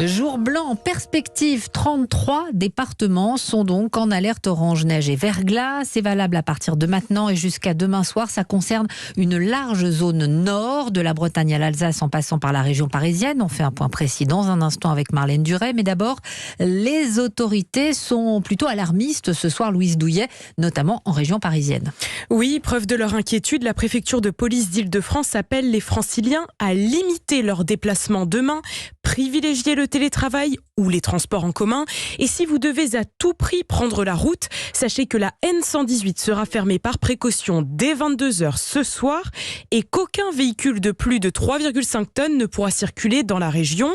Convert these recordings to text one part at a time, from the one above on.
Jour blanc en perspective, 33 départements sont donc en alerte orange neige et verglas. C'est valable à partir de maintenant et jusqu'à demain soir. Ça concerne une large zone nord, de la Bretagne à l'Alsace en passant par la région parisienne. On fait un point précis dans un instant avec Marlène Duret. Mais d'abord, les autorités sont plutôt alarmistes ce soir, Louise Douillet, notamment en région parisienne. Oui, preuve de leur inquiétude, la préfecture de police d'Île-de-France appelle les franciliens à limiter leurs déplacements demain, privilégier le télétravail ou les transports en commun. Et si vous devez à tout prix prendre la route, sachez que la N118 sera fermée par précaution dès 22h ce soir et qu'aucun véhicule de plus de 3,5 tonnes ne pourra circuler dans la région.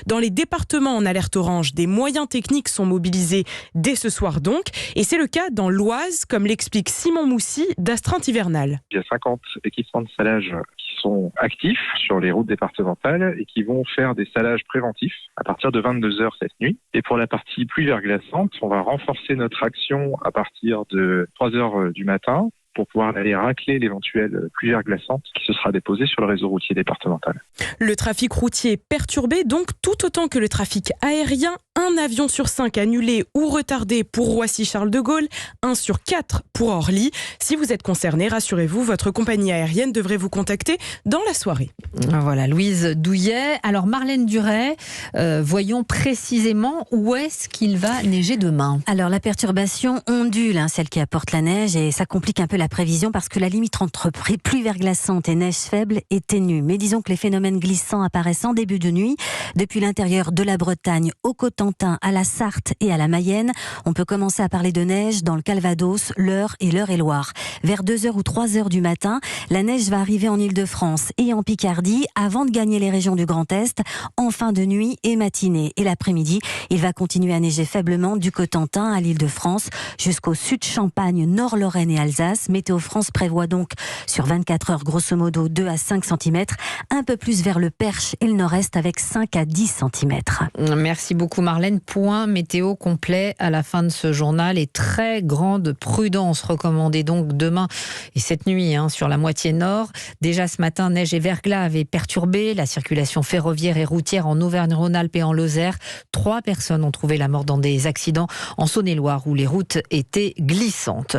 Dans les départements en alerte orange, des moyens techniques sont mobilisés dès ce soir donc. Et c'est le cas dans l'Oise, comme l'explique Simon Moussy d'Astreinte Hivernale. Il y a 50 équipements de salage qui sont actifs sur les routes départementales et qui vont faire des salages préventifs à partir de 22h cette nuit. Et pour la partie pluie verglaçante, on va renforcer notre action à partir de 3h du matin pour pouvoir aller racler l'éventuelle pluie verglaçante qui se sera déposée sur le réseau routier départemental. Le trafic routier est perturbé, donc tout autant que le trafic aérien. Un avion sur 5 annulé ou retardé pour Roissy-Charles de Gaulle, 1 sur 4 pour Orly. Si vous êtes concerné, rassurez-vous, votre compagnie aérienne devrait vous contacter dans la soirée. Voilà, Louise Douillet. Alors Marlène Duret, voyons précisément où est-ce qu'il va neiger demain. Alors la perturbation ondule, celle qui apporte la neige, et ça complique un peu la prévision parce que la limite entre pluie verglaçante et neige faible est ténue. Mais disons que les phénomènes glissants apparaissent en début de nuit. Depuis l'intérieur de la Bretagne au Cotentin, à la Sarthe et à la Mayenne, on peut commencer à parler de neige dans le Calvados, l'Eure et l'Eure-et-Loire. Vers 2h ou 3h du matin, la neige va arriver en Île-de-France et en Picardie avant de gagner les régions du Grand Est en fin de nuit et matinée. Et l'après-midi, il va continuer à neiger faiblement du Cotentin à l'Île-de-France jusqu'au sud Champagne, Nord-Lorraine et Alsace. Météo France prévoit donc sur 24 heures grosso modo 2 à 5 cm, un peu plus vers le Perche et le Nord-Est avec 5 à 10 cm. Merci beaucoup Marlène. Point météo complet à la fin de ce journal et très grande prudence recommandée donc demain et cette nuit sur la moitié nord. Déjà ce matin, neige et verglas avaient perturbé la circulation ferroviaire et routière en Auvergne-Rhône-Alpes et en Lozère. 3 personnes ont trouvé la mort dans des accidents en Saône-et-Loire où les routes étaient glissantes.